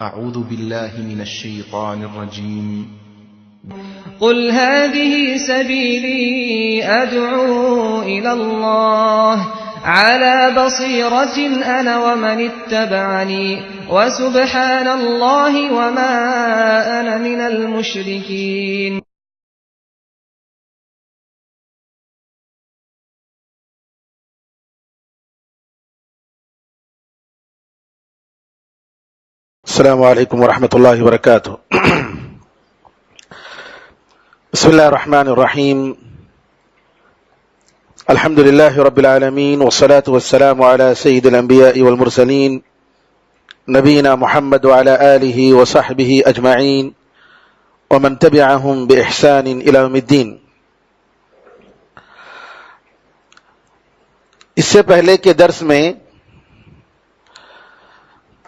أعوذ بالله من الشيطان الرجيم. قل هذه سبيلي أدعو إلى الله على بصيرة أنا ومن اتبعني وسبحان الله وما أنا من المشركين. السلام علیکم ورحمۃ اللہ وبرکاتہ. بسم اللہ الرحمن الرحیم. الحمد للہ رب العالمین والصلاة والسلام علی سید الانبیاء والمرسلین نبینا محمد وعلی آلہ وصحبہ اجمعین ومن تبعہم بإحسان الی یوم الدین. اس سے پہلے کے درس میں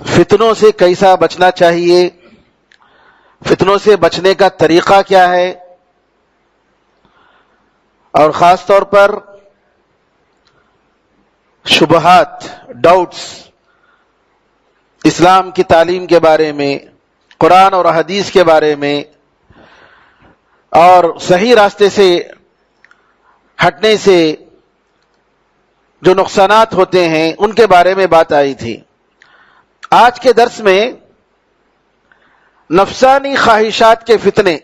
فتنوں سے کیسا بچنا چاہیے، فتنوں سے بچنے کا طریقہ کیا ہے، اور خاص طور پر شبہات، ڈاؤٹس اسلام کی تعلیم کے بارے میں، قرآن اور حدیث کے بارے میں، اور صحیح راستے سے ہٹنے سے جو نقصانات ہوتے ہیں ان کے بارے میں بات آئی تھی. آج کے درس میں نفسانی خواہشات کے فتنے،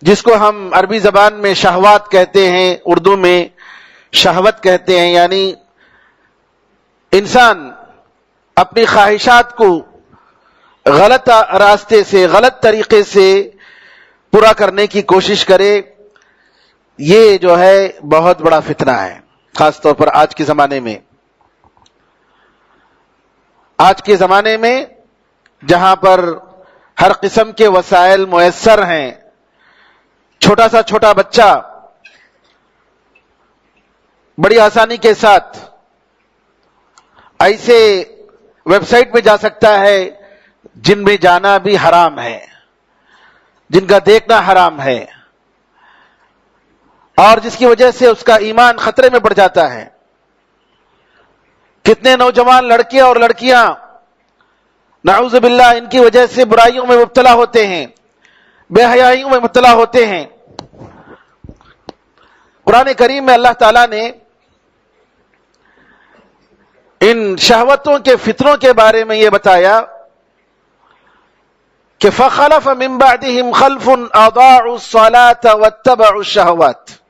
جس کو ہم عربی زبان میں شہوات کہتے ہیں، اردو میں شہوت کہتے ہیں، یعنی انسان اپنی خواہشات کو غلط راستے سے، غلط طریقے سے پورا کرنے کی کوشش کرے، یہ جو ہے بہت بڑا فتنہ ہے، خاص طور پر آج کے زمانے میں. آج کے زمانے میں جہاں پر ہر قسم کے وسائل میسر ہیں، چھوٹا سا چھوٹا بچہ بڑی آسانی کے ساتھ ایسے ویب سائٹ پہ جا سکتا ہے جن میں جانا بھی حرام ہے، جن کا دیکھنا حرام ہے، اور جس کی وجہ سے اس کا ایمان خطرے میں پڑ جاتا ہے. کتنے نوجوان لڑکے اور لڑکیاں نعوذ باللہ ان کی وجہ سے برائیوں میں مبتلا ہوتے ہیں، بے حیائیوں میں مبتلا ہوتے ہیں. قرآن کریم میں اللہ تعالیٰ نے ان شہوتوں کے فتنوں کے بارے میں یہ بتایا کہ فَخَلَفَ مِن بَعْدِهِمْ خَلْفٌ أَضَاعُوا الصَّلَاةَ وَاتَّبَعُوا الشَّهَوَاتِ،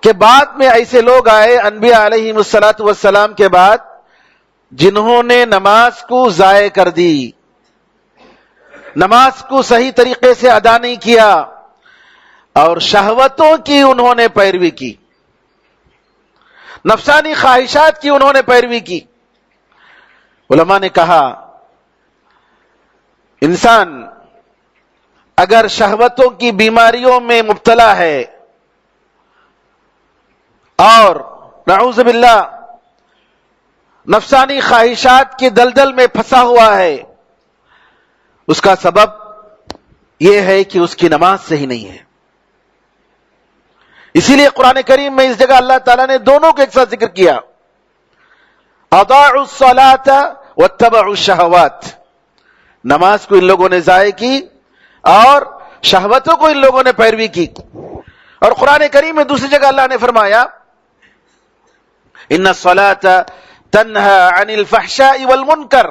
کہ بعد میں ایسے لوگ آئے انبیاء علیہم الصلاۃ والسلام کے بعد جنہوں نے نماز کو ضائع کر دی، نماز کو صحیح طریقے سے ادا نہیں کیا، اور شہوتوں کی انہوں نے پیروی کی، نفسانی خواہشات کی انہوں نے پیروی کی. علماء نے کہا انسان اگر شہوتوں کی بیماریوں میں مبتلا ہے اور نعوذ باللہ نفسانی خواہشات کے دلدل میں پھنسا ہوا ہے، اس کا سبب یہ ہے کہ اس کی نماز صحیح نہیں ہے. اسی لیے قرآن کریم میں اس جگہ اللہ تعالیٰ نے دونوں کو ایک ساتھ ذکر کیا، اضاعوا الصلاۃ واتبعوا الشہوات. نماز کو ان لوگوں نے ضائع کی اور شہوتوں کو ان لوگوں نے پیروی کی. اور قرآن کریم میں دوسری جگہ اللہ نے فرمایا ان الصلاۃ تنہی عن الفحشاء والمنکر،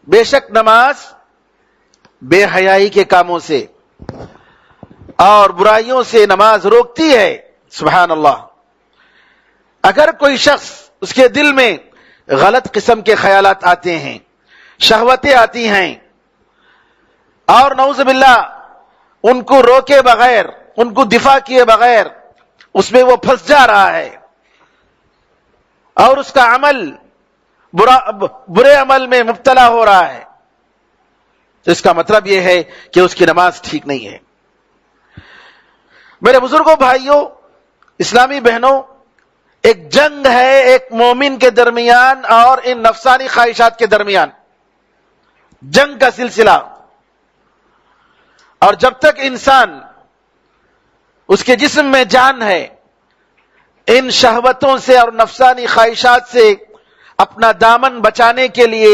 بے شک نماز بے حیائی کے کاموں سے اور برائیوں سے نماز روکتی ہے. سبحان اللہ. اگر کوئی شخص اس کے دل میں غلط قسم کے خیالات آتے ہیں، شہوتیں آتی ہیں، اور نعوذ باللہ ان کو روکے بغیر، ان کو دفاع کیے بغیر اس میں وہ پھنس جا رہا ہے اور اس کا عمل برے عمل میں مبتلا ہو رہا ہے، تو اس کا مطلب یہ ہے کہ اس کی نماز ٹھیک نہیں ہے. میرے بزرگوں، بھائیوں، اسلامی بہنوں، ایک جنگ ہے ایک مومن کے درمیان اور ان نفسانی خواہشات کے درمیان، جنگ کا سلسلہ. اور جب تک انسان اس کے جسم میں جان ہے، ان شہوتوں سے اور نفسانی خواہشات سے اپنا دامن بچانے کے لیے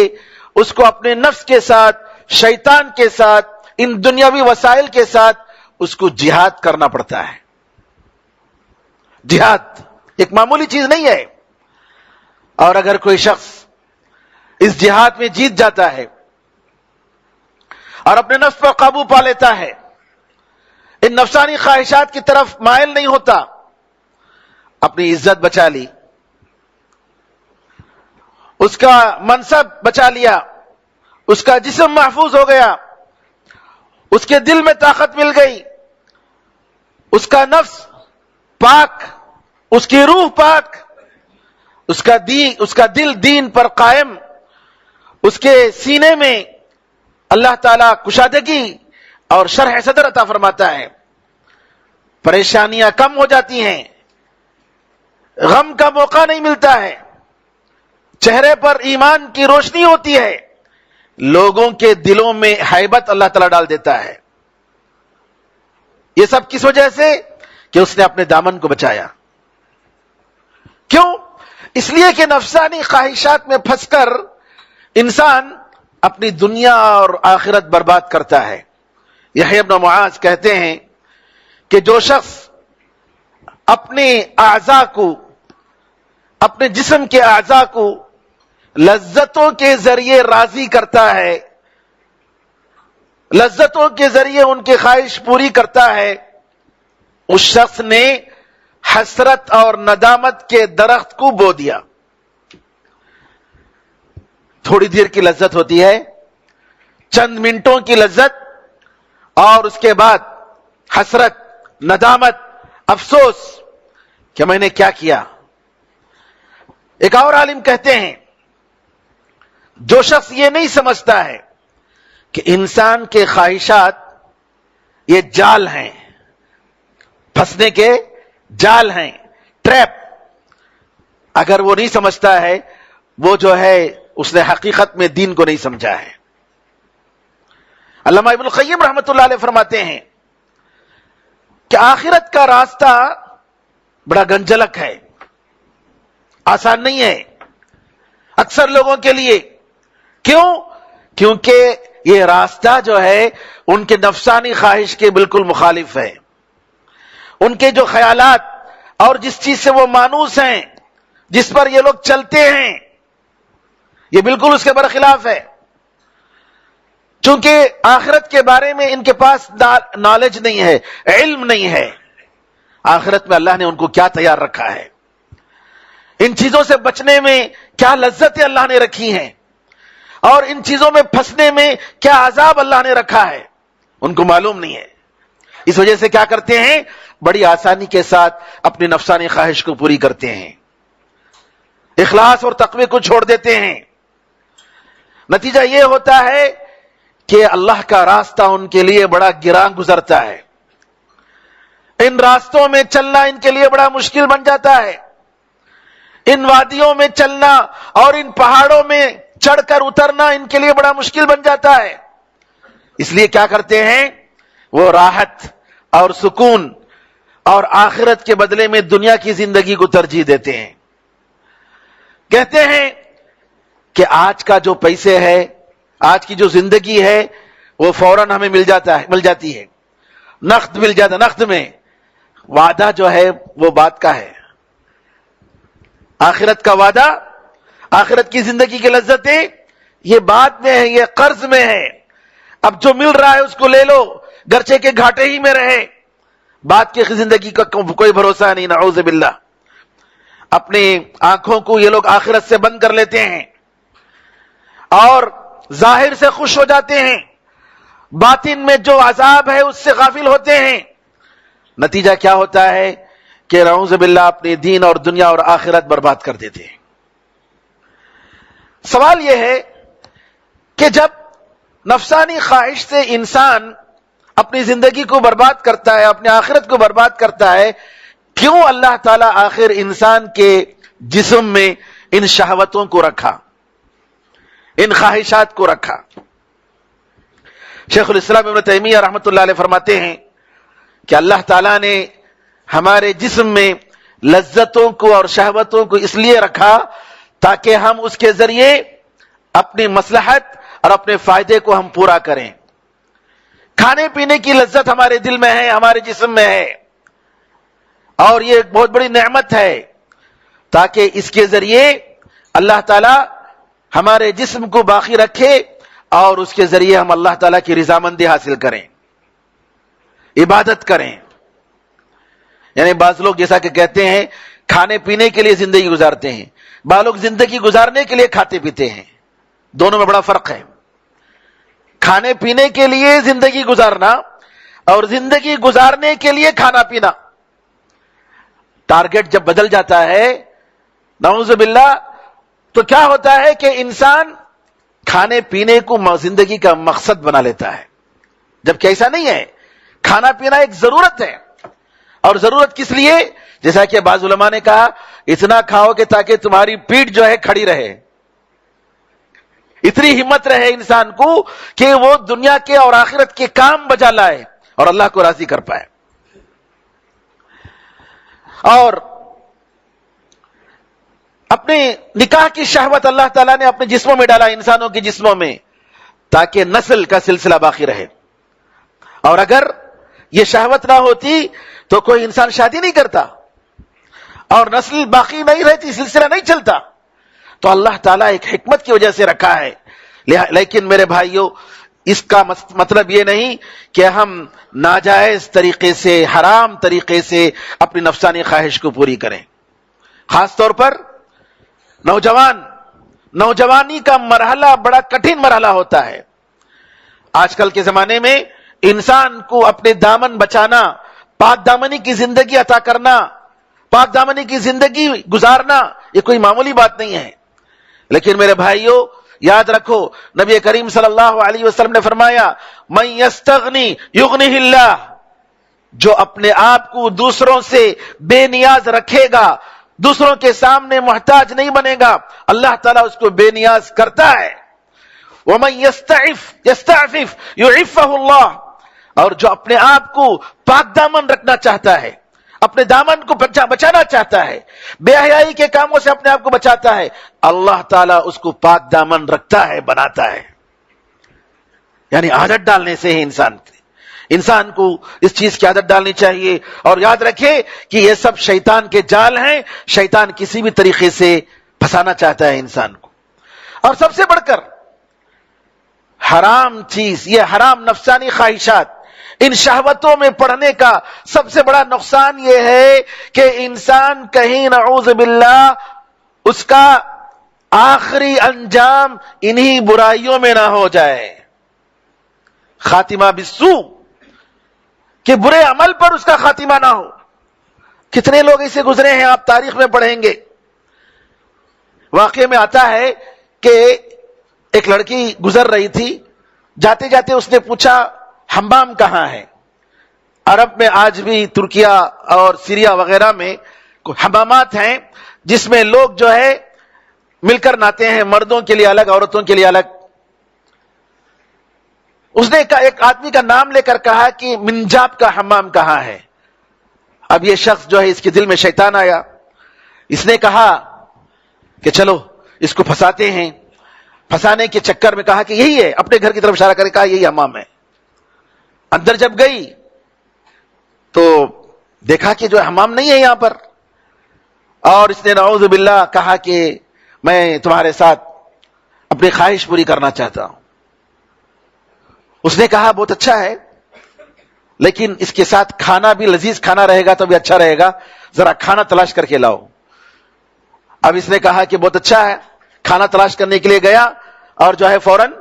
اس کو اپنے نفس کے ساتھ، شیطان کے ساتھ، ان دنیاوی وسائل کے ساتھ اس کو جہاد کرنا پڑتا ہے۔ جہاد ایک معمولی چیز نہیں ہے، اور اگر کوئی شخص اس جہاد میں جیت جاتا ہے اور اپنے نفس پر قابو پا لیتا ہے، ان نفسانی خواہشات کی طرف مائل نہیں ہوتا، اپنی عزت بچا لی، اس کا منصب بچا لیا، اس کا جسم محفوظ ہو گیا، اس کے دل میں طاقت مل گئی، اس کا نفس پاک، اس کی روح پاک، اس کا دل دین پر قائم، اس کے سینے میں اللہ تعالیٰ کشادگی اور شرح صدر عطا فرماتا ہے، پریشانیاں کم ہو جاتی ہیں، غم کا موقع نہیں ملتا ہے، چہرے پر ایمان کی روشنی ہوتی ہے، لوگوں کے دلوں میں ہیبت اللہ تعالیٰ ڈال دیتا ہے۔ یہ سب کس وجہ سے؟ کہ اس نے اپنے دامن کو بچایا۔ کیوں؟ اس لیے کہ نفسانی خواہشات میں پھنس کر انسان اپنی دنیا اور آخرت برباد کرتا ہے۔ یحییٰ بن معاذ کہتے ہیں کہ جو شخص اپنے اعضاء کو، اپنے جسم کے اعضاء کو لذتوں کے ذریعے راضی کرتا ہے، لذتوں کے ذریعے ان کی خواہش پوری کرتا ہے، اس شخص نے حسرت اور ندامت کے درخت کو بو دیا۔ تھوڑی دیر کی لذت ہوتی ہے، چند منٹوں کی لذت، اور اس کے بعد حسرت، ندامت، افسوس کہ میں نے کیا کیا۔ ایک اور عالم کہتے ہیں جو شخص یہ نہیں سمجھتا ہے کہ انسان کے خواہشات یہ جال ہیں، پھنسنے کے جال ہیں، ٹریپ، اگر وہ نہیں سمجھتا ہے وہ جو ہے اس نے حقیقت میں دین کو نہیں سمجھا ہے۔ علامہ ابن القیم رحمۃ اللہ علیہ فرماتے ہیں کہ آخرت کا راستہ بڑا گنجلک ہے، آسان نہیں ہے اکثر لوگوں کے لیے۔ کیوں؟ کیونکہ یہ راستہ جو ہے ان کے نفسانی خواہش کے بالکل مخالف ہے، ان کے جو خیالات اور جس چیز سے وہ مانوس ہیں، جس پر یہ لوگ چلتے ہیں، یہ بالکل اس کے برخلاف ہے۔ چونکہ آخرت کے بارے میں ان کے پاس نالج نہیں ہے، علم نہیں ہے، آخرت میں اللہ نے ان کو کیا تیار رکھا ہے، ان چیزوں سے بچنے میں کیا لذتیں اللہ نے رکھی ہیں، اور ان چیزوں میں پھنسنے میں کیا عذاب اللہ نے رکھا ہے، ان کو معلوم نہیں ہے۔ اس وجہ سے کیا کرتے ہیں؟ بڑی آسانی کے ساتھ اپنی نفسانی خواہش کو پوری کرتے ہیں، اخلاص اور تقوی کو چھوڑ دیتے ہیں۔ نتیجہ یہ ہوتا ہے کہ اللہ کا راستہ ان کے لیے بڑا گراں گزرتا ہے، ان راستوں میں چلنا ان کے لیے بڑا مشکل بن جاتا ہے، ان وادیوں میں چلنا اور ان پہاڑوں میں چڑھ کر اترنا ان کے لیے بڑا مشکل بن جاتا ہے۔ اس لیے کیا کرتے ہیں؟ وہ راحت اور سکون اور آخرت کے بدلے میں دنیا کی زندگی کو ترجیح دیتے ہیں۔ کہتے ہیں کہ آج کا جو پیسے ہے، آج کی جو زندگی ہے وہ فوراً ہمیں مل جاتی ہے، نقد مل جاتا، نقد میں، وعدہ جو ہے وہ بات کا ہے، آخرت کا وعدہ، آخرت کی زندگی کی لذتیں یہ بات میں ہے، یہ قرض میں ہے، اب جو مل رہا ہے اس کو لے لو، گرچہ کے گھاٹے ہی میں رہے، بعد کی زندگی کا کوئی بھروسہ نہیں، نعوذ باللہ۔ اپنی آنکھوں کو یہ لوگ آخرت سے بند کر لیتے ہیں اور ظاہر سے خوش ہو جاتے ہیں، باطن میں جو عذاب ہے اس سے غافل ہوتے ہیں۔ نتیجہ کیا ہوتا ہے کہ نعوذ باللہ اپنے دین اور دنیا اور آخرت برباد کر دیتے ہیں۔ سوال یہ ہے کہ جب نفسانی خواہش سے انسان اپنی زندگی کو برباد کرتا ہے، اپنی آخرت کو برباد کرتا ہے، کیوں اللہ تعالیٰ آخر انسان کے جسم میں ان شہوتوں کو رکھا، ان خواہشات کو رکھا؟ شیخ الاسلام ابن تیمیہ رحمۃ اللہ علیہ فرماتے ہیں کہ اللہ تعالیٰ نے ہمارے جسم میں لذتوں کو اور شہوتوں کو اس لیے رکھا تاکہ ہم اس کے ذریعے اپنی مصلحت اور اپنے فائدے کو ہم پورا کریں. کھانے پینے کی لذت ہمارے دل میں ہے, ہمارے جسم میں ہے, اور یہ ایک بہت بڑی نعمت ہے تاکہ اس کے ذریعے اللہ تعالی ہمارے جسم کو باقی رکھے اور اس کے ذریعے ہم اللہ تعالیٰ کی رضامندی حاصل کریں, عبادت کریں. یعنی بعض لوگ جیسا کہ کہتے ہیں کھانے پینے کے لیے زندگی گزارتے ہیں, بعض لوگ زندگی گزارنے کے لیے کھاتے پیتے ہیں. دونوں میں بڑا فرق ہے. کھانے پینے کے لیے زندگی گزارنا اور زندگی گزارنے کے لیے کھانا پینا, ٹارگٹ جب بدل جاتا ہے نعوذ باللہ تو کیا ہوتا ہے کہ انسان کھانے پینے کو زندگی کا مقصد بنا لیتا ہے, جبکہ ایسا نہیں ہے. کھانا پینا ایک ضرورت ہے, اور ضرورت کس لیے؟ جیسا کہ بعض علماء نے کہا اتنا کھاؤ کہ تاکہ تمہاری پیٹھ جو ہے کھڑی رہے, اتنی ہمت رہے انسان کو کہ وہ دنیا کے اور آخرت کے کام بجا لائے اور اللہ کو راضی کر پائے. اور اپنے نکاح کی شہوت اللہ تعالیٰ نے اپنے جسموں میں ڈالا, انسانوں کے جسموں میں, تاکہ نسل کا سلسلہ باقی رہے. اور اگر یہ شہوت نہ ہوتی تو کوئی انسان شادی نہیں کرتا اور نسل باقی نہیں رہتی, سلسلہ نہیں چلتا. تو اللہ تعالیٰ ایک حکمت کی وجہ سے رکھا ہے. لیکن میرے بھائیوں, اس کا مطلب یہ نہیں کہ ہم ناجائز طریقے سے, حرام طریقے سے اپنی نفسانی خواہش کو پوری کریں. خاص طور پر نوجوانی کا مرحلہ بڑا کٹھن مرحلہ ہوتا ہے. آج کل کے زمانے میں انسان کو اپنے دامن بچانا, پاک دامنی کی زندگی عطا کرنا, پاک دامنی کی زندگی گزارنا یہ کوئی معمولی بات نہیں ہے. لیکن میرے بھائیوں یاد رکھو, نبی کریم صلی اللہ علیہ وسلم نے فرمایا من یستغنی یغنیہ اللہ, جو اپنے آپ کو دوسروں سے بے نیاز رکھے گا, دوسروں کے سامنے محتاج نہیں بنے گا, اللہ تعالیٰ اس کو بے نیاز کرتا ہے. وَمَن يَسْتَعْفِفْ يُعِفَّهُ اللَّهُ, اور جو اپنے آپ کو پاک دامن رکھنا چاہتا ہے, اپنے دامن کو بچانا چاہتا ہے, بے حیائی کے کاموں سے اپنے آپ کو بچاتا ہے, اللہ تعالیٰ اس کو پاک دامن رکھتا ہے, بناتا ہے. یعنی عادت ڈالنے سے ہی انسان کو اس چیز کی عادت ڈالنی چاہیے. اور یاد رکھے کہ یہ سب شیطان کے جال ہیں, شیطان کسی بھی طریقے سے پھنسانا چاہتا ہے انسان کو. اور سب سے بڑھ کر حرام چیز, یہ حرام نفسانی خواہشات, ان شہوتوں میں پڑھنے کا سب سے بڑا نقصان یہ ہے کہ انسان کہیں نعوذ باللہ اس کا آخری انجام انہی برائیوں میں نہ ہو جائے, خاتمہ بالسوء, کہ برے عمل پر اس کا خاتمہ نہ ہو. کتنے لوگ ایسے گزرے ہیں, آپ تاریخ میں پڑھیں گے. واقعے میں آتا ہے کہ ایک لڑکی گزر رہی تھی, جاتے جاتے اس نے پوچھا حمام کہاں ہے. عرب میں آج بھی ترکیہ اور سیریا وغیرہ میں حمامات ہیں جس میں لوگ جو ہے مل کر نہاتے ہیں, مردوں کے لیے الگ, عورتوں کے لیے الگ. اس نے ایک آدمی کا نام لے کر کہا کہ منجاب کا حمام کہاں ہے. اب یہ شخص جو ہے اس کے دل میں شیطان آیا, اس نے کہا کہ چلو اس کو پھنساتے ہیں. پھنسانے کے چکر میں کہا کہ یہی ہے, اپنے گھر کی طرف اشارہ کرے, کہا یہی حمام ہے. اندر جب گئی تو دیکھا کہ جو حمام نہیں ہے یہاں پر, اور اس نے نعوذ باللہ کہا کہ میں تمہارے ساتھ اپنی خواہش پوری کرنا چاہتا ہوں. اس نے کہا بہت اچھا ہے, لیکن اس کے ساتھ کھانا بھی لذیذ کھانا رہے گا تو بھی اچھا رہے گا, ذرا کھانا تلاش کر کے لاؤ. اب اس نے کہا کہ بہت اچھا ہے, کھانا تلاش کرنے کے لیے گیا, اور جو ہے فوراً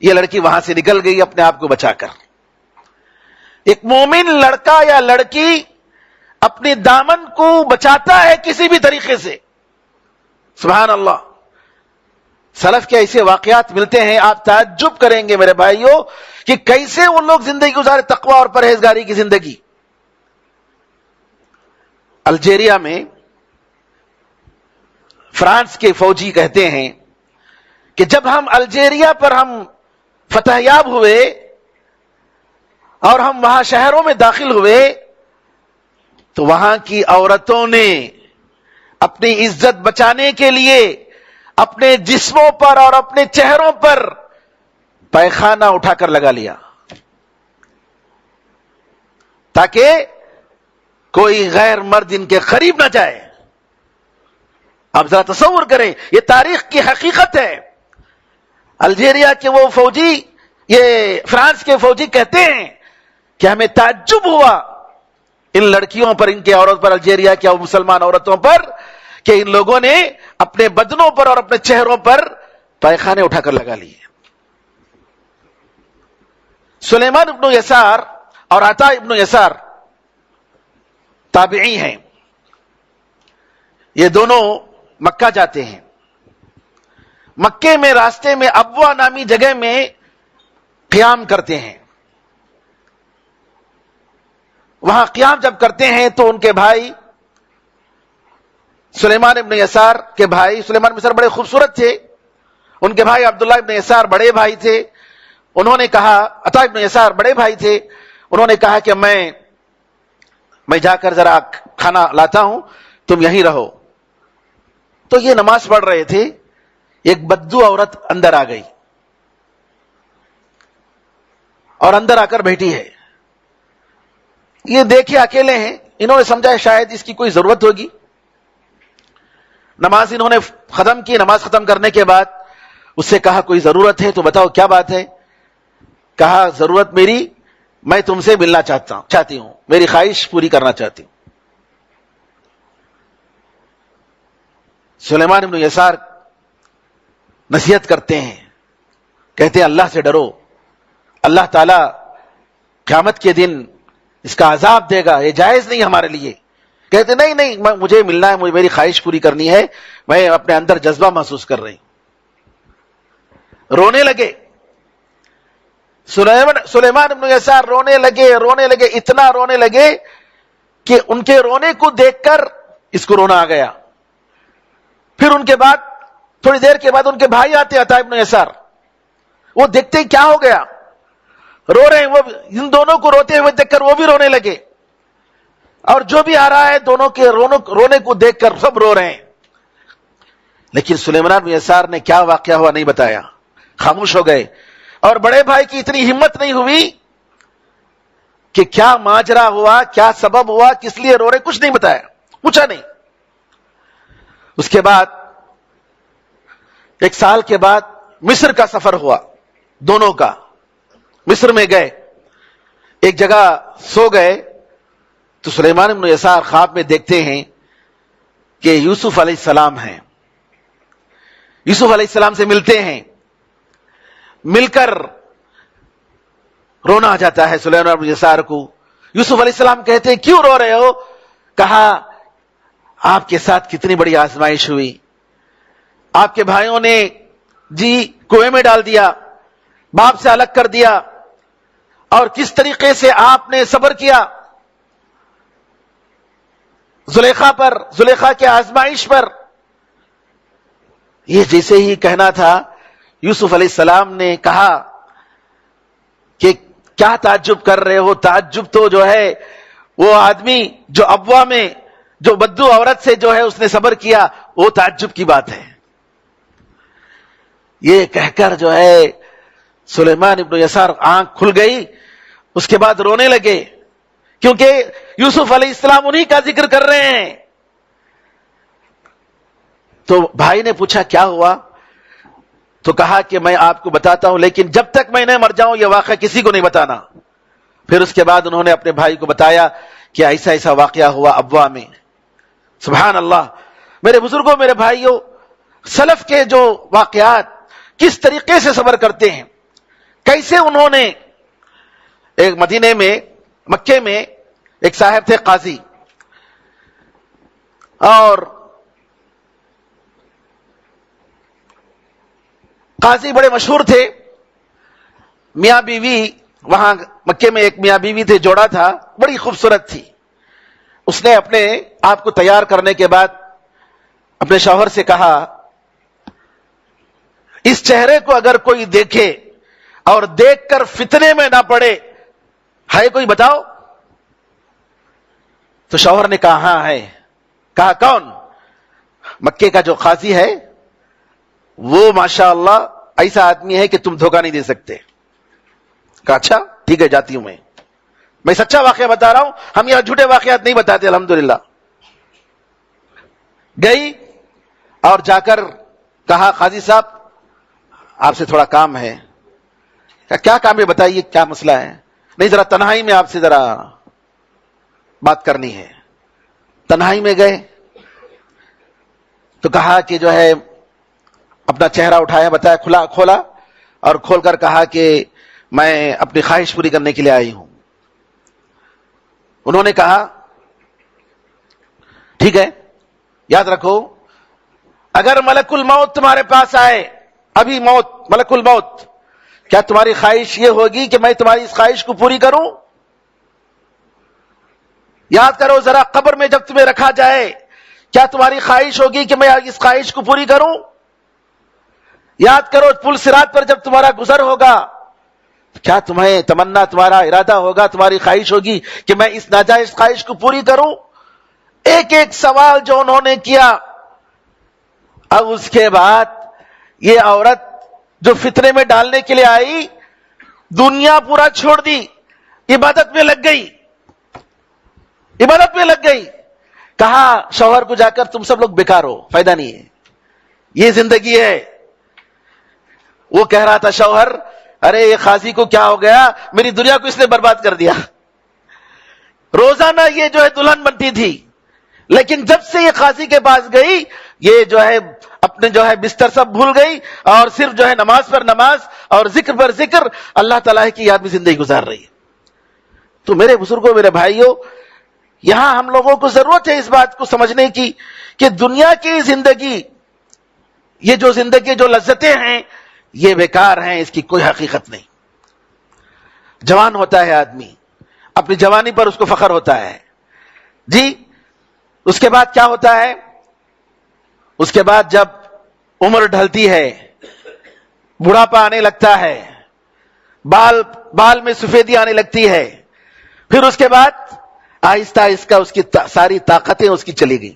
یہ لڑکی وہاں سے نکل گئی اپنے آپ کو بچا کر. ایک مومن لڑکا یا لڑکی اپنے دامن کو بچاتا ہے کسی بھی طریقے سے. سبحان اللہ, سلف کے ایسے واقعات ملتے ہیں, آپ تعجب کریں گے میرے بھائیوں کہ کیسے وہ لوگ زندگی گزارے, تقوی اور پرہیزگاری کی زندگی. الجیریا میں فرانس کے فوجی کہتے ہیں کہ جب ہم الجیریا پر ہم فتح یاب ہوئے اور ہم وہاں شہروں میں داخل ہوئے تو وہاں کی عورتوں نے اپنی عزت بچانے کے لیے اپنے جسموں پر اور اپنے چہروں پر پیخانہ اٹھا کر لگا لیا تاکہ کوئی غیر مرد ان کے قریب نہ جائے. آپ ذرا تصور کریں, یہ تاریخ کی حقیقت ہے. الجیریا کے وہ فوجی, یہ فرانس کے فوجی کہتے ہیں کہ ہمیں تعجب ہوا ان لڑکیوں پر, ان کے عورت پر, الجیریا کی مسلمان عورتوں پر, کہ ان لوگوں نے اپنے بدنوں پر اور اپنے چہروں پر پیخانے اٹھا کر لگا لیے. سلیمان ابن یسار اور عطا ابن یسار تابعی ہیں. یہ دونوں مکہ جاتے ہیں. مکے میں راستے میں ابوا نامی جگہ میں قیام کرتے ہیں. وہاں قیام جب کرتے ہیں تو ان کے بھائی سلیمان ابن یسار کے بھائی, سلیمان ابن یسار بڑے خوبصورت تھے, ان کے بھائی عبداللہ ابن یسار بڑے بھائی تھے. انہوں نے کہا, عطا ابن یسار بڑے بھائی تھے, انہوں نے کہا کہ میں جا کر ذرا کھانا لاتا ہوں, تم یہیں رہو. تو یہ نماز پڑھ رہے تھے, ایک بدو عورت اندر آ گئی اور اندر آ کر بیٹھی ہے. یہ دیکھے اکیلے ہیں, انہوں نے سمجھا شاید اس کی کوئی ضرورت ہوگی. نماز انہوں نے ختم کی. نماز ختم کرنے کے بعد اس سے کہا کوئی ضرورت ہے تو بتاؤ کیا بات ہے. کہا ضرورت میری, میں تم سے ملنا چاہتی ہوں, میری خواہش پوری کرنا چاہتی ہوں. سلیمان ابن یسار نصیحت کرتے ہیں, کہتے ہیں اللہ سے ڈرو, اللہ تعالی قیامت کے دن اس کا عذاب دے گا, یہ جائز نہیں ہمارے لیے. کہتے نہیں مجھے ملنا ہے, مجھے میری خواہش پوری کرنی ہے, میں اپنے اندر جذبہ محسوس کر رہی ہوں. رونے لگے. سلیمان ابن یسار رونے لگے, اتنا رونے لگے کہ ان کے رونے کو دیکھ کر اس کو رونا آ گیا. پھر ان کے بعد تھوڑی دیر کے بعد ان کے بھائی آتے, عطا ابن یسار, وہ دیکھتے کیا ہو گیا, رو رہے ہیں. وہ ان دونوں کو روتے ہوئے دیکھ کر وہ بھی رونے لگے, اور جو بھی آ رہا ہے دونوں کے رونے کو دیکھ کر سب رو رہے ہیں. لیکن سلیمان بن یسار نے کیا واقعہ ہوا نہیں بتایا, خاموش ہو گئے. اور بڑے بھائی کی اتنی ہمت نہیں ہوئی کہ کیا ماجرا ہوا, کیا سبب ہوا, کس لیے رو رہے, کچھ نہیں بتایا, پوچھا نہیں. اس کے بعد 1 سال کے بعد مصر کا سفر ہوا دونوں کا. مصر میں گئے, ایک جگہ سو گئے تو سلیمان بن یسار خواب میں دیکھتے ہیں کہ یوسف علیہ السلام ہیں. یوسف علیہ السلام سے ملتے ہیں, مل کر رونا آ جاتا ہے سلیمان بن یسار کو. یوسف علیہ السلام کہتے ہیں کیوں رو رہے ہو. کہا آپ کے ساتھ کتنی بڑی آزمائش ہوئی, آپ کے بھائیوں نے کنویں میں ڈال دیا, باپ سے الگ کر دیا, اور کس طریقے سے آپ نے صبر کیا زلیخا کے آزمائش پر. یہ جیسے ہی کہنا تھا, یوسف علیہ السلام نے کہا کہ کیا تعجب کر رہے ہو, تعجب تو جو ہے وہ آدمی جو ابوا میں جو بدو عورت سے جو ہے اس نے صبر کیا, وہ تعجب کی بات ہے. یہ کہہ کر جو ہے سلیمان ابن یسار آنکھ کھل گئی. اس کے بعد رونے لگے کیونکہ یوسف علیہ السلام انہی کا ذکر کر رہے ہیں. تو بھائی نے پوچھا کیا ہوا, تو کہا کہ میں آپ کو بتاتا ہوں, لیکن جب تک میں نہ مر جاؤں یہ واقعہ کسی کو نہیں بتانا. پھر اس کے بعد انہوں نے اپنے بھائی کو بتایا کہ ایسا ایسا واقعہ ہوا ابوا میں. سبحان اللہ. میرے بزرگوں, میرے بھائیوں, سلف کے جو واقعات کس طریقے سے صبر کرتے ہیں, کیسے انہوں نے ایک مدینے میں, مکے میں ایک صاحب تھے قاضی, اور قاضی بڑے مشہور تھے. میاں بیوی, وہاں مکے میں ایک میاں بیوی تھے, جوڑا تھا, بڑی خوبصورت تھی. اس نے اپنے آپ کو تیار کرنے کے بعد اپنے شوہر سے کہا اس چہرے کو اگر کوئی دیکھے اور دیکھ کر فتنے میں نہ پڑے, ہے کوئی بتاؤ. تو شوہر نے کہا ہاں ہے. کہا کون؟ مکے کا جو قاضی ہے وہ ماشاء اللہ ایسا آدمی ہے کہ تم دھوکہ نہیں دے سکتے. کہا اچھا ٹھیک ہے جاتی ہوں. میں سچا واقعہ بتا رہا ہوں, ہم یہاں جھوٹے واقعات نہیں بتاتے الحمدللہ. گئی اور جا کر کہا قاضی صاحب آپ سے تھوڑا کام ہے. کیا کام ہے بتائیے, کیا مسئلہ ہے؟ نہیں ذرا تنہائی میں آپ سے ذرا بات کرنی ہے. تنہائی میں گئے تو کہا کہ جو ہے اپنا چہرہ اٹھایا, بتایا, کھولا اور کھول کر کہا کہ میں اپنی خواہش پوری کرنے کے لیے آئی ہوں. انہوں نے کہا ٹھیک ہے, یاد رکھو اگر ملک الموت تمہارے پاس آئے, ابھی موت, ملک الموت, کیا تمہاری خواہش یہ ہوگی کہ میں تمہاری اس خواہش کو پوری کروں؟ یاد کرو ذرا, قبر میں جب تمہیں رکھا جائے کیا تمہاری خواہش ہوگی کہ میں اس خواہش کو پوری کروں؟ یاد کرو پل صراط پر جب تمہارا گزر ہوگا کیا تمہیں تمنا, تمہارا ارادہ ہوگا, تمہاری خواہش ہوگی کہ میں اس ناجائز خواہش کو پوری کروں؟ ایک ایک سوال جو انہوں نے کیا. اب اس کے بعد یہ عورت جو فتنے میں ڈالنے کے لیے آئی, دنیا پورا چھوڑ دی, عبادت میں لگ گئی, عبادت میں لگ گئی. کہا شوہر کو جا کر تم سب لوگ بیکار ہو, فائدہ نہیں ہے, یہ زندگی ہے. وہ کہہ رہا تھا شوہر, ارے یہ قاضی کو کیا ہو گیا, میری دنیا کو اس نے برباد کر دیا. روزانہ یہ جو ہے دلہن بنتی تھی, لیکن جب سے یہ قاضی کے پاس گئی یہ جو ہے اپنے جو ہے بستر سب بھول گئی اور صرف جو ہے نماز پر نماز اور ذکر پر ذکر, اللہ تعالیٰ کی یاد میں زندگی گزار رہی ہے. تو میرے بزرگوں, میرے بھائیوں, یہاں ہم لوگوں کو ضرورت ہے اس بات کو سمجھنے کی کہ دنیا کی زندگی, یہ جو زندگی جو لذتیں ہیں یہ بیکار ہیں, اس کی کوئی حقیقت نہیں. جوان ہوتا ہے آدمی, اپنی جوانی پر اس کو فخر ہوتا ہے جی. اس کے بعد کیا ہوتا ہے, اس کے بعد جب عمر ڈھلتی ہے, بڑھاپا آنے لگتا ہے, بال میں سفیدی آنے لگتی ہے, پھر اس کے بعد آہستہ آہستہ اس کی ساری طاقتیں اس کی چلی گئی,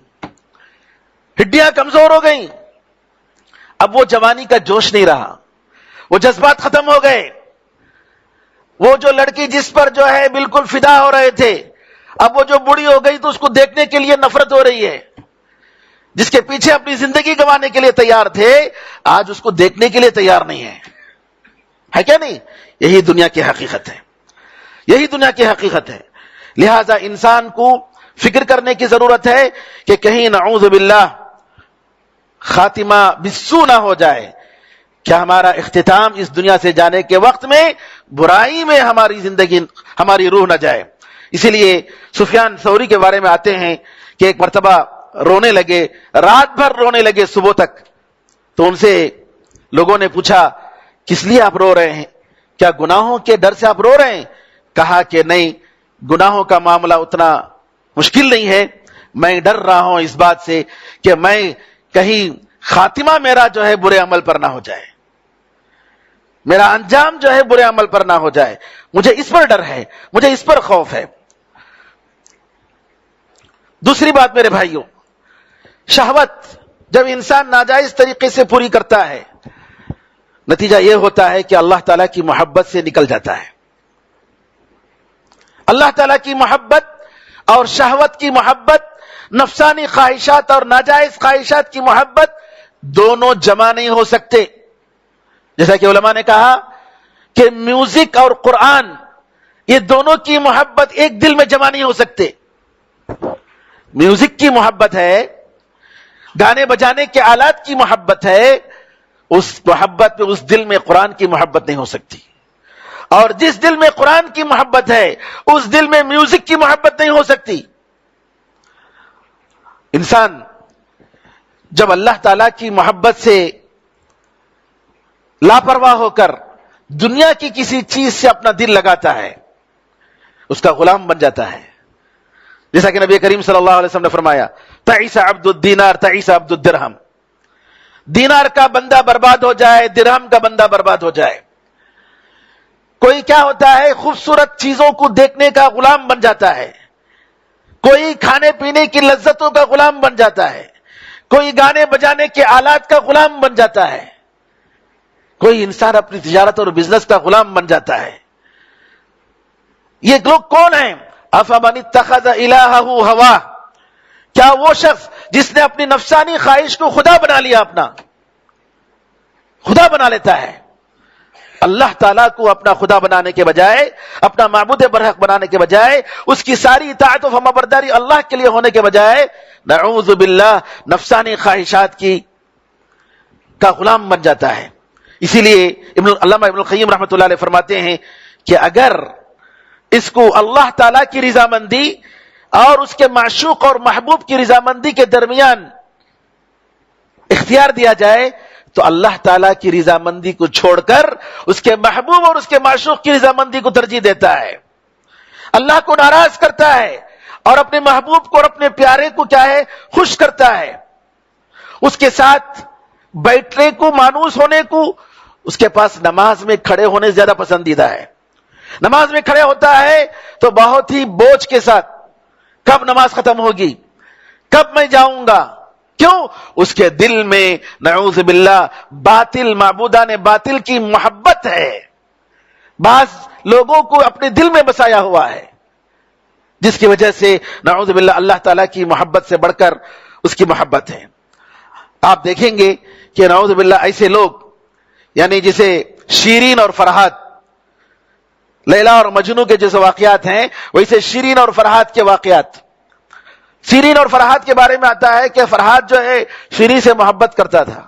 ہڈیاں کمزور ہو گئیں. اب وہ جوانی کا جوش نہیں رہا, وہ جذبات ختم ہو گئے. وہ جو لڑکی جس پر جو ہے بالکل فدا ہو رہے تھے, اب وہ جو بوڑھی ہو گئی تو اس کو دیکھنے کے لیے نفرت ہو رہی ہے. جس کے پیچھے اپنی زندگی گنوانے کے لیے تیار تھے, آج اس کو دیکھنے کے لیے تیار نہیں ہے کیا نہیں؟ یہی دنیا کی حقیقت ہے, یہی دنیا کی حقیقت ہے. لہذا انسان کو فکر کرنے کی ضرورت ہے کہ کہیں نعوذ باللہ خاتمہ بالسوء نہ ہو جائے, کیا ہمارا اختتام اس دنیا سے جانے کے وقت میں برائی میں ہماری زندگی, ہماری روح نہ جائے. اسی لیے سفیان ثوری کے بارے میں آتے ہیں کہ ایک مرتبہ رونے لگے, رات بھر رونے لگے صبح تک. تو ان سے لوگوں نے پوچھا کس لیے آپ رو رہے ہیں, کیا گناہوں کے ڈر سے آپ رو رہے ہیں؟ کہا کہ نہیں, گناہوں کا معاملہ اتنا مشکل نہیں ہے, میں ڈر رہا ہوں اس بات سے کہ میں کہیں خاتمہ میرا جو ہے برے عمل پر نہ ہو جائے, میرا انجام جو ہے برے عمل پر نہ ہو جائے. مجھے اس پر ڈر ہے, مجھے اس پر خوف ہے. دوسری بات میرے بھائیوں, شہوت جب انسان ناجائز طریقے سے پوری کرتا ہے, نتیجہ یہ ہوتا ہے کہ اللہ تعالیٰ کی محبت سے نکل جاتا ہے. اللہ تعالیٰ کی محبت اور شہوت کی محبت, نفسانی خواہشات اور ناجائز خواہشات کی محبت دونوں جمع نہیں ہو سکتے. جیسا کہ علماء نے کہا کہ میوزک اور قرآن یہ دونوں کی محبت ایک دل میں جمع نہیں ہو سکتے. میوزک کی محبت ہے, گانے بجانے کے آلات کی محبت ہے, اس محبت میں, اس دل میں قرآن کی محبت نہیں ہو سکتی. اور جس دل میں قرآن کی محبت ہے اس دل میں میوزک کی محبت نہیں ہو سکتی. انسان جب اللہ تعالی کی محبت سے لاپرواہ ہو کر دنیا کی کسی چیز سے اپنا دل لگاتا ہے, اس کا غلام بن جاتا ہے. جیسا کہ نبی کریم صلی اللہ علیہ وسلم نے فرمایا, تعیس عبد الدینار تعیس عبد الدرہم, دینار کا بندہ برباد ہو جائے, درہم کا بندہ برباد ہو جائے. کوئی کیا ہوتا ہے, خوبصورت چیزوں کو دیکھنے کا غلام بن جاتا ہے, کوئی کھانے پینے کی لذتوں کا غلام بن جاتا ہے، کوئی گانے بجانے کے آلات کا غلام بن جاتا ہے، کوئی انسان اپنی تجارت اور بزنس کا غلام بن جاتا ہے۔ یہ لوگ کون ہیں؟ افمن اتخذ الہہ ہوا، کیا وہ شخص جس نے اپنی نفسانی خواہش کو خدا بنا لیا، اپنا خدا بنا لیتا ہے۔ اللہ تعالیٰ کو اپنا خدا بنانے کے بجائے، اپنا معبود برحق بنانے کے بجائے، اس کی ساری اطاعت و فرمانبرداری اللہ کے لیے ہونے کے بجائے نعوذ باللہ نفسانی خواہشات کا غلام بن جاتا ہے۔ اسی لیے علامہ ابن القیم رحمۃ اللہ علیہ فرماتے ہیں کہ اگر اس کو اللہ تعالیٰ کی رضامندی اور اس کے معشوق اور محبوب کی رضامندی کے درمیان اختیار دیا جائے تو اللہ تعالیٰ کی رضامندی کو چھوڑ کر اس کے محبوب اور اس کے معشوق کی رضامندی کو ترجیح دیتا ہے، اللہ کو ناراض کرتا ہے اور اپنے محبوب کو اور اپنے پیارے کو کیا ہے، خوش کرتا ہے۔ اس کے ساتھ بیٹھنے کو، مانوس ہونے کو اس کے پاس نماز میں کھڑے ہونے زیادہ پسندیدہ ہے۔ نماز میں کھڑے ہوتا ہے تو بہت ہی بوجھ کے ساتھ، کب نماز ختم ہوگی، کب میں جاؤں گا، کیوں؟ اس کے دل میں نعوذ باللہ باطل، معبودان باطل کی محبت ہے، بعض لوگوں کو اپنے دل میں بسایا ہوا ہے، جس کی وجہ سے نعوذ باللہ اللہ تعالیٰ کی محبت سے بڑھ کر اس کی محبت ہے۔ آپ دیکھیں گے کہ نعوذ باللہ ایسے لوگ، یعنی جسے شیرین اور فرحات، لیلا اور مجنوں کے جیسے واقعات ہیں، ویسے شیرین اور فرحات کے واقعات۔ شیرین اور فرحات کے بارے میں آتا ہے کہ فرحات جو ہے شیرین سے محبت کرتا تھا،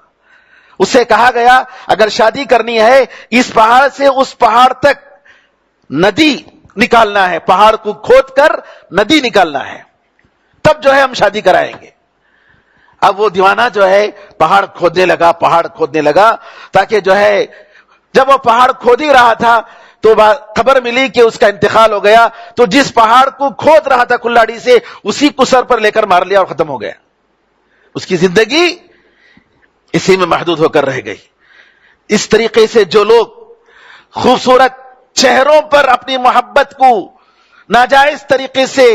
اس سے کہا گیا اگر شادی کرنی ہے اس پہاڑ سے اس پہاڑ تک ندی نکالنا ہے، پہاڑ کو کھود کر ندی نکالنا ہے، تب جو ہے ہم شادی کرائیں گے۔ اب وہ دیوانہ جو ہے پہاڑ کھودنے لگا تاکہ جو ہے جب وہ پہاڑ کھود ہی رہا تھا تو خبر ملی کہ اس کا انتقال ہو گیا، تو جس پہاڑ کو کھود رہا تھا کلاڑی سے اسی کو سر پر لے کر مار لیا اور ختم ہو گیا۔ اس کی زندگی اسی میں محدود ہو کر رہ گئی۔ اس طریقے سے جو لوگ خوبصورت چہروں پر اپنی محبت کو ناجائز طریقے سے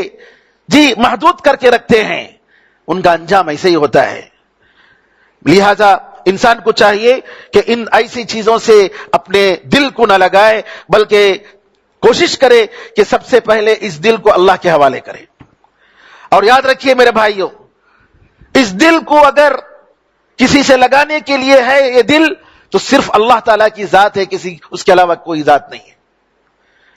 محدود کر کے رکھتے ہیں، ان کا انجام ایسے ہی ہوتا ہے۔ لہذا انسان کو چاہیے کہ ان ایسی چیزوں سے اپنے دل کو نہ لگائے، بلکہ کوشش کرے کہ سب سے پہلے اس دل کو اللہ کے حوالے کرے۔ اور یاد رکھیے میرے بھائیوں، اس دل کو اگر کسی سے لگانے کے لیے ہے یہ دل، تو صرف اللہ تعالیٰ کی ذات ہے، اس کے علاوہ کوئی ذات نہیں ہے۔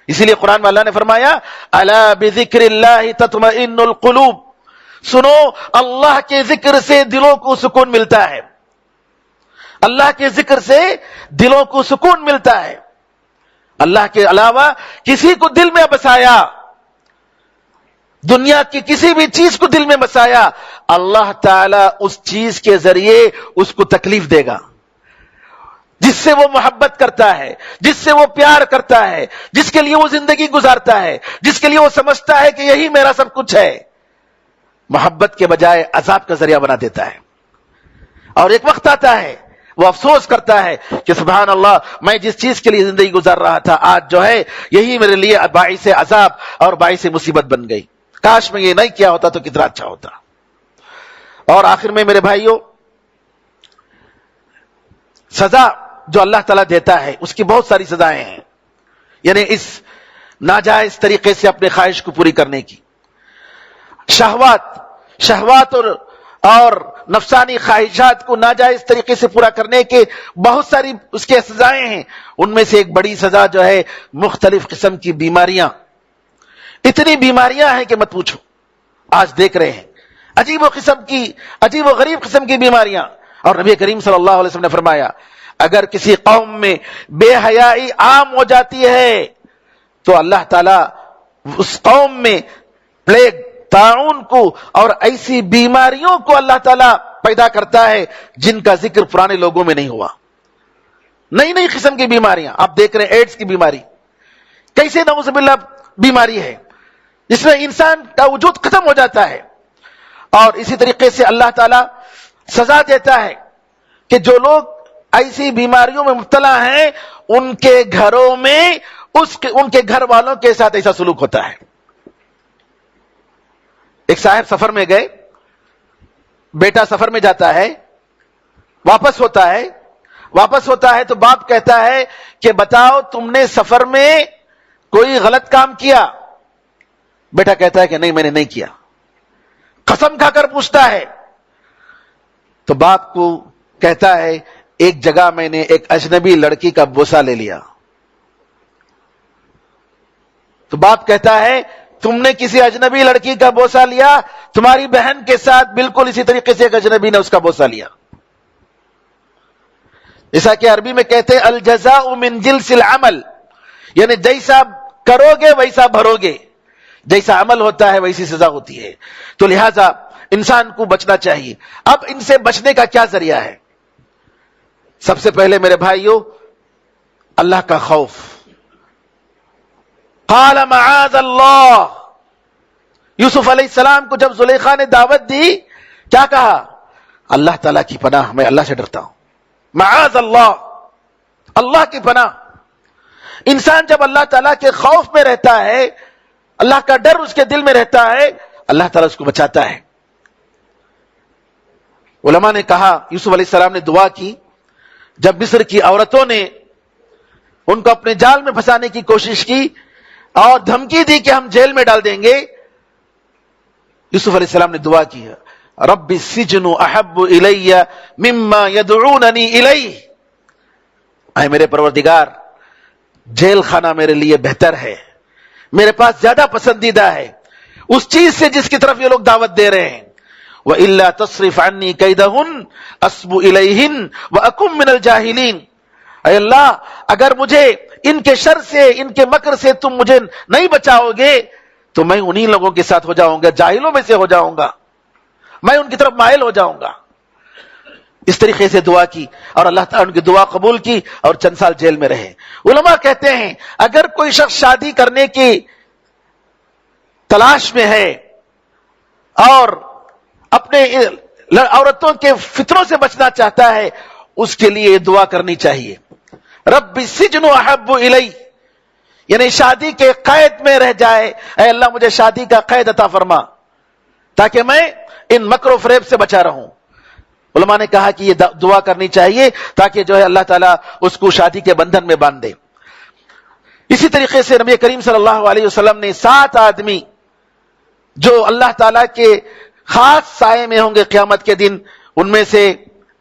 اسی لیے قرآن میں اللہ نے فرمایا الا بذکر اللہ تطمئن القلوب، سنو اللہ کے ذکر سے دلوں کو سکون ملتا ہے، اللہ کے ذکر سے دلوں کو سکون ملتا ہے۔ اللہ کے علاوہ کسی کو دل میں بسایا، دنیا کی کسی بھی چیز کو دل میں بسایا، اللہ تعالیٰ اس چیز کے ذریعے اس کو تکلیف دے گا۔ جس سے وہ محبت کرتا ہے، جس سے وہ پیار کرتا ہے، جس کے لیے وہ زندگی گزارتا ہے، جس کے لیے وہ سمجھتا ہے کہ یہی میرا سب کچھ ہے، محبت کے بجائے عذاب کا ذریعہ بنا دیتا ہے۔ اور ایک وقت آتا ہے وہ افسوس کرتا ہے کہ سبحان اللہ، میں جس چیز کے لیے زندگی گزار رہا تھا آج جو ہے یہی میرے لیے باعث عذاب اور باعث مصیبت بن گئی، کاش میں یہ نہیں کیا ہوتا تو کتنا اچھا ہوتا۔ اور آخر میں میرے بھائیوں، سزا جو اللہ تعالیٰ دیتا ہے اس کی بہت ساری سزائیں ہیں، یعنی اس ناجائز طریقے سے اپنے خواہش کو پوری کرنے کی، شہوات اور نفسانی خواہشات کو ناجائز طریقے سے پورا کرنے کے بہت ساری اس کے سزائیں ہیں۔ ان میں سے ایک بڑی سزا جو ہے مختلف قسم کی بیماریاں، اتنی بیماریاں ہیں کہ مت پوچھو، آج دیکھ رہے ہیں عجیب و غریب قسم کی بیماریاں۔ اور نبی کریم صلی اللہ علیہ وسلم نے فرمایا اگر کسی قوم میں بے حیائی عام ہو جاتی ہے تو اللہ تعالیٰ اس قوم میں پلیگ، طاعون کو اور ایسی بیماریوں کو اللہ تعالیٰ پیدا کرتا ہے جن کا ذکر پرانے لوگوں میں نہیں ہوا۔ نئی قسم کی بیماریاں آپ دیکھ رہے ہیں، ایڈز کی بیماری کیسے نعوذ باللہ بیماری ہے جس میں انسان کا وجود ختم ہو جاتا ہے۔ اور اسی طریقے سے اللہ تعالیٰ سزا دیتا ہے کہ جو لوگ ایسی بیماریوں میں مبتلا ہیں ان کے گھروں میں ان کے گھر والوں کے ساتھ ایسا سلوک ہوتا ہے۔ ایک صاحب سفر میں گئے, بیٹا سفر میں جاتا ہے, واپس ہوتا ہے تو باپ کہتا ہے کہ بتاؤ تم نے سفر میں کوئی غلط کام کیا؟ بیٹا کہتا ہے کہ نہیں میں نے نہیں کیا. قسم کھا کر پوچھتا ہے تو باپ کو کہتا ہے ایک جگہ میں نے ایک اجنبی لڑکی کا بوسہ لے لیا. تو باپ کہتا ہے تم نے کسی اجنبی لڑکی کا بوسہ لیا, تمہاری بہن کے ساتھ بالکل اسی طریقے سے ایک اجنبی نے اس کا بوسہ لیا. جیسا کہ عربی میں کہتے ہیں الجزاء من جنس العمل, یعنی جیسا کرو گے ویسا بھرو گے, جیسا عمل ہوتا ہے ویسی سزا ہوتی ہے. تو لہذا انسان کو بچنا چاہیے. اب ان سے بچنے کا کیا ذریعہ ہے؟ سب سے پہلے میرے بھائیوں اللہ کا خوف. قال معاذ اللہ, یوسف علیہ السلام کو جب زلیخا نے دعوت دی کیا کہا؟ اللہ تعالیٰ کی پناہ, میں اللہ سے ڈرتا ہوں. معاذ اللہ, اللہ کی پناہ. انسان جب اللہ تعالیٰ کے خوف میں رہتا ہے, اللہ کا ڈر اس کے دل میں رہتا ہے, اللہ تعالیٰ اس کو بچاتا ہے. علماء نے کہا یوسف علیہ السلام نے دعا کی, جب مصر کی عورتوں نے ان کو اپنے جال میں پھنسانے کی کوشش کی اور دھمکی دی کہ ہم جیل میں ڈال دیں گے, یوسف علیہ السلام نے دعا کی رب السجن احب الی مما یدعوننی الیہ, اے میرے پروردگار جیل خانہ میرے لیے بہتر ہے, میرے پاس زیادہ پسندیدہ ہے اس چیز سے جس کی طرف یہ لوگ دعوت دے رہے ہیں. وَإِلَّا تَصْرِفْ عَنِّي كَيْدَهُنْ أَصْبُ إِلَيْهِنْ وَأَكُنْ مِنَ الْجَاهِلِينَ. اے اللہ اگر مجھے ان کے شر سے, ان کے مکر سے تم مجھے نہیں بچاؤ گے تو میں انہی لوگوں کے ساتھ ہو جاؤں گا, جاہلوں میں سے ہو جاؤں گا, میں ان کی طرف مائل ہو جاؤں گا. اس طریقے سے دعا کی اور اللہ تعالیٰ ان کی دعا قبول کی اور چند سال جیل میں رہے. علماء کہتے ہیں اگر کوئی شخص شادی کرنے کی تلاش میں ہے اور اپنے عورتوں کے فتنوں سے بچنا چاہتا ہے, اس کے لیے دعا کرنی چاہیے رب السجن احب الی, یعنی شادی کے قید میں رہ جائے, اے اللہ مجھے شادی کا قید عطا فرما تاکہ میں ان مکر و فریب سے بچا رہوں. علماء نے کہا کہ یہ دعا کرنی چاہیے تاکہ جو ہے اللہ تعالیٰ اس کو شادی کے بندھن میں باندھ دے. اسی طریقے سے نبی کریم صلی اللہ علیہ وسلم نے 7 آدمی جو اللہ تعالیٰ کے خاص سائے میں ہوں گے قیامت کے دن, ان میں سے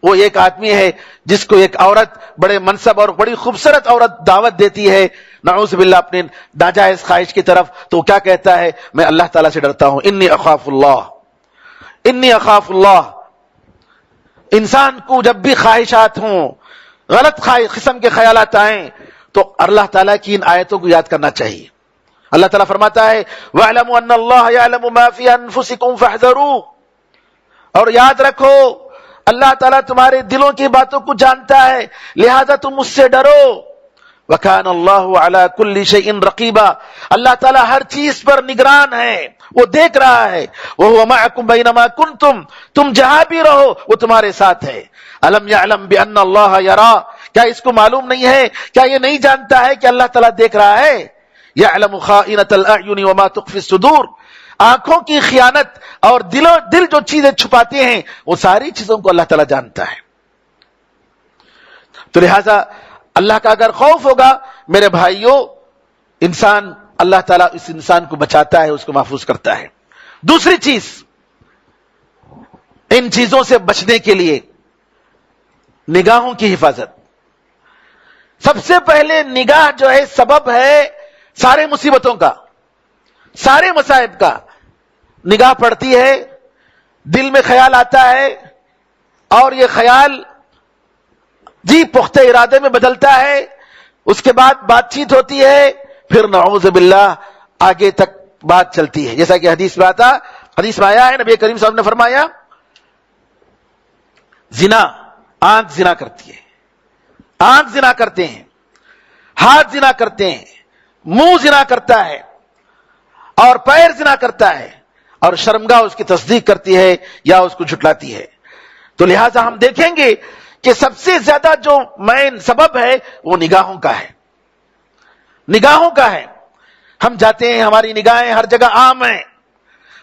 وہ ایک آدمی ہے جس کو ایک عورت بڑے منصب اور بڑی خوبصورت عورت دعوت دیتی ہے نعوذ باللہ اپنے ناجائز خواہش کی طرف, تو کیا کہتا ہے میں اللہ تعالیٰ سے ڈرتا ہوں, انی اخاف اللہ, انی اخاف اللہ. انسان کو جب بھی خواہشات ہوں, غلط قسم کے خیالات آئیں تو اللہ تعالیٰ کی ان آیتوں کو یاد کرنا چاہیے. اللہ تعالیٰ فرماتا ہے وَاعْلَمُوا أَنَّ اللَّهَ يَعْلَمُ مَا فِي أَنفُسِكُمْ فَاحْذَرُوا, اور یاد رکھو اللہ تعالیٰ تمہارے دلوں کی باتوں کو جانتا ہے لہذا تم اس سے ڈرو. وَكَانَ اللَّهُ عَلَى كُلِّ شَيْءٍ رَقِيبًا, اللہ تعالیٰ ہر چیز پر نگران ہے, وہ دیکھ رہا ہے. وَهُوَ مَعَكُمْ بَيْنَمَا كُنْتُمْ, تم جہاں بھی رہو وہ تمہارے ساتھ ہے. أَلَمْ يَعْلَمْ بِأَنَّ اللَّهَ يَرَى, کیا اس کو معلوم نہیں ہے, کیا یہ نہیں جانتا ہے کہ اللہ تعالیٰ دیکھ رہا ہے. يَعْلَمُ خَائِنَةَ الْأَعْيُنِ وَمَا تُخْفِي الصُّدُورُ, آنکھوں کی خیانت اور دل جو چیزیں چھپاتے ہیں وہ ساری چیزوں کو اللہ تعالیٰ جانتا ہے. تو لہذا اللہ کا اگر خوف ہوگا میرے بھائیوں, انسان اللہ تعالیٰ اس انسان کو بچاتا ہے, اس کو محفوظ کرتا ہے. دوسری چیز ان چیزوں سے بچنے کے لیے نگاہوں کی حفاظت. سب سے پہلے نگاہ جو ہے سبب ہے سارے مصیبتوں کا, سارے مصائب کا. نگاہ پڑتی ہے, دل میں خیال آتا ہے اور یہ خیال جی پختہ ارادے میں بدلتا ہے, اس کے بعد بات چیت ہوتی ہے, پھر نعوذ باللہ آگے تک بات چلتی ہے. جیسا کہ حدیث میں آیا ہے, نبی کریم صاحب نے فرمایا زنا, آنکھ زنا کرتی ہے, آنکھ زنا کرتے ہیں, ہاتھ زنا کرتے ہیں, منہ زنا کرتا ہے اور پیر زنا کرتا ہے, اور شرمگاہ اس کی تصدیق کرتی ہے یا اس کو جھٹلاتی ہے. تو لہٰذا ہم دیکھیں گے کہ سب سے زیادہ جو مین سبب ہے وہ نگاہوں کا ہے, نگاہوں کا ہے. ہم جاتے ہیں, ہماری نگاہیں ہر جگہ عام ہیں,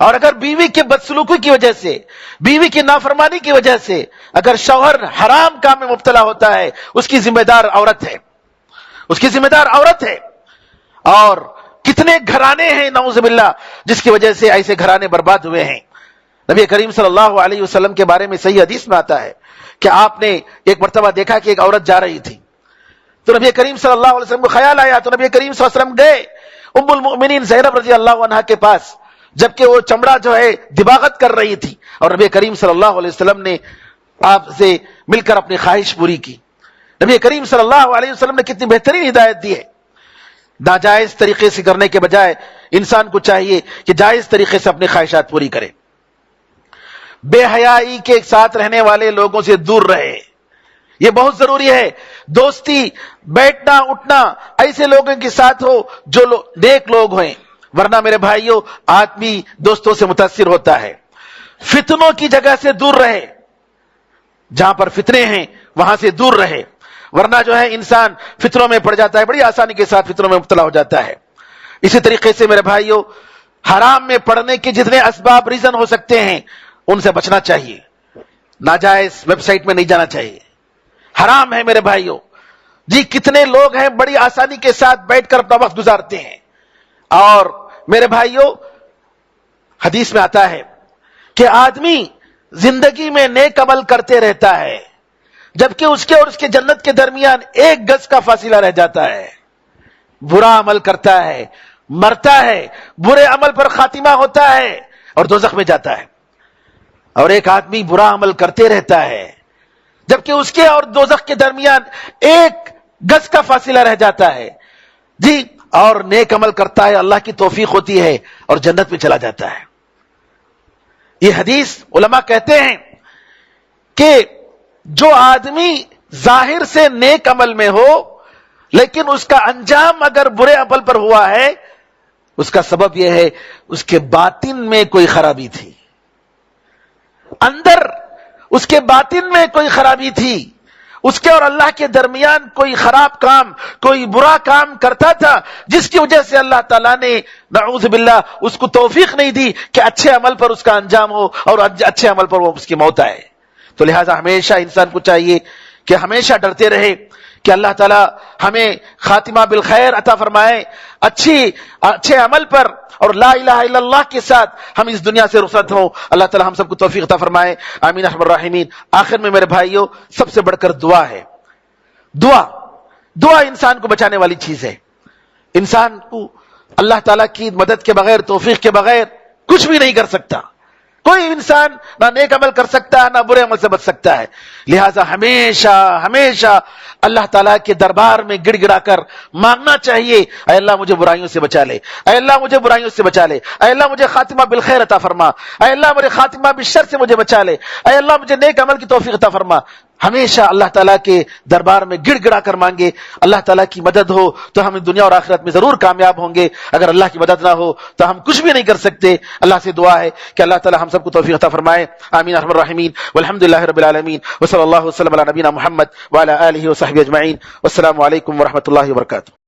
اور اگر بیوی کے بدسلوکی کی وجہ سے، بیوی کی نافرمانی کی وجہ سے اگر شوہر حرام کام میں مبتلا ہوتا ہے، اس کی ذمہ دار عورت ہے، اس کی ذمہ دار عورت ہے۔ اور کتنے گھرانے ہیں نعوذ باللہ جس کی وجہ سے ایسے گھرانے برباد ہوئے ہیں۔ نبی کریم صلی اللہ علیہ وسلم کے بارے میں صحیح حدیث میں آتا ہے کہ آپ نے ایک مرتبہ دیکھا کہ ایک عورت جا رہی تھی، تو نبی کریم صلی اللہ علیہ وسلم کو خیال آیا، تو نبی کریم صلی اللہ علیہ وسلم گئے ام المؤمنین زینب رضی اللہ عنہا کے پاس، جبکہ وہ چمڑا جو ہے دباغت کر رہی تھی، اور نبی کریم صلی اللہ علیہ وسلم نے آپ سے مل کر اپنی خواہش پوری کی۔ نبی کریم صلی اللہ علیہ وسلم نے کتنی بہترین ہدایت دی ہے۔ ناجائز طریقے سے کرنے کے بجائے انسان کو چاہیے کہ جائز طریقے سے اپنی خواہشات پوری کرے۔ بے حیائی کے ساتھ رہنے والے لوگوں سے دور رہے، یہ بہت ضروری ہے۔ دوستی، بیٹھنا اٹھنا ایسے لوگوں کے ساتھ ہو جو نیک لوگ ہوئیں، ورنہ میرے بھائیوں آدمی دوستوں سے متاثر ہوتا ہے۔ فتنوں کی جگہ سے دور رہے، جہاں پر فتنے ہیں وہاں سے دور رہے، ورنہ جو ہے انسان فتنوں میں پڑ جاتا ہے، بڑی آسانی کے ساتھ فتنوں میں مبتلا ہو جاتا ہے۔ اسی طریقے سے میرے بھائیوں حرام میں پڑنے کے جتنے اسباب ریزن ہو سکتے ہیں ان سے بچنا چاہیے۔ ناجائز ویب سائٹ میں نہیں جانا چاہیے، حرام ہے میرے بھائیوں۔ جی کتنے لوگ ہیں بڑی آسانی کے ساتھ بیٹھ کر اپنا وقت گزارتے ہیں، اور میرے بھائیوں حدیث میں آتا ہے کہ آدمی زندگی میں نیک عمل کرتے رہتا ہے، جبکہ اس کے اور اس کے جنت کے درمیان 1 گز کا فاصلہ رہ جاتا ہے۔ برا عمل کرتا ہے، مرتا ہے، برے عمل پر خاتمہ ہوتا ہے اور دوزخ میں جاتا ہے۔ اور ایک آدمی برا عمل کرتے رہتا ہے، جبکہ اس کے اور دوزخ کے درمیان 1 گز کا فاصلہ رہ جاتا ہے جی، اور نیک عمل کرتا ہے، اللہ کی توفیق ہوتی ہے اور جنت میں چلا جاتا ہے۔ یہ حدیث علماء کہتے ہیں کہ جو آدمی ظاہر سے نیک عمل میں ہو لیکن اس کا انجام اگر برے عمل پر ہوا ہے، اس کا سبب یہ ہے اس کے باطن میں کوئی خرابی تھی، اندر اس کے باطن میں کوئی خرابی تھی، اس کے اور اللہ کے درمیان کوئی خراب کام، کوئی برا کام کرتا تھا، جس کی وجہ سے اللہ تعالیٰ نے نعوذ باللہ اس کو توفیق نہیں دی کہ اچھے عمل پر اس کا انجام ہو اور اچھے عمل پر وہ اس کی موت آئے۔ تو لہٰذا ہمیشہ انسان کو چاہیے کہ ہمیشہ ڈرتے رہے کہ اللہ تعالیٰ ہمیں خاتمہ بالخیر عطا فرمائے، اچھے عمل پر اور لا الہ الا اللہ کے ساتھ ہم اس دنیا سے رخصت ہوں۔ اللہ تعالیٰ ہم سب کو توفیق عطا فرمائے، آمین ارحم الراحمین۔ آخر میں میرے بھائیوں سب سے بڑھ کر دعا ہے۔ دعا انسان کو بچانے والی چیز ہے۔ انسان کو اللہ تعالیٰ کی مدد کے بغیر، توفیق کے بغیر کچھ بھی نہیں کر سکتا۔ کوئی انسان نہ نیک عمل کر سکتا ہے نہ برے عمل سے بچ سکتا ہے۔ لہٰذا ہمیشہ اللہ تعالیٰ کے دربار میں گڑ گڑا کر مانگنا چاہیے، اے اللہ مجھے برائیوں سے بچا لے، اے اللہ مجھے برائیوں سے بچا لے، اے اللہ مجھے خاتمہ بالخیر عطا فرما، اے اللہ میرے خاتمہ بالشر سے مجھے بچا لے، اے اللہ مجھے نیک عمل کی توفیق عطا فرما۔ ہمیشہ اللہ تعالیٰ کے دربار میں گڑ گڑا کر مانگے۔ اللہ تعالیٰ کی مدد ہو تو ہم دنیا اور آخرت میں ضرور کامیاب ہوں گے، اگر اللہ کی مدد نہ ہو تو ہم کچھ بھی نہیں کر سکتے۔ اللہ سے دعا ہے کہ اللہ تعالیٰ ہم سب کو توفیق عطا فرمائے، آمین ارحم الراحمین، والحمد للہ رب العالمین، وصلی اللہ وسلم علی نبینا محمد وعلی آلہ وصحبہ اجمعین، والسلام علیکم ورحمۃ اللہ وبرکاتہ۔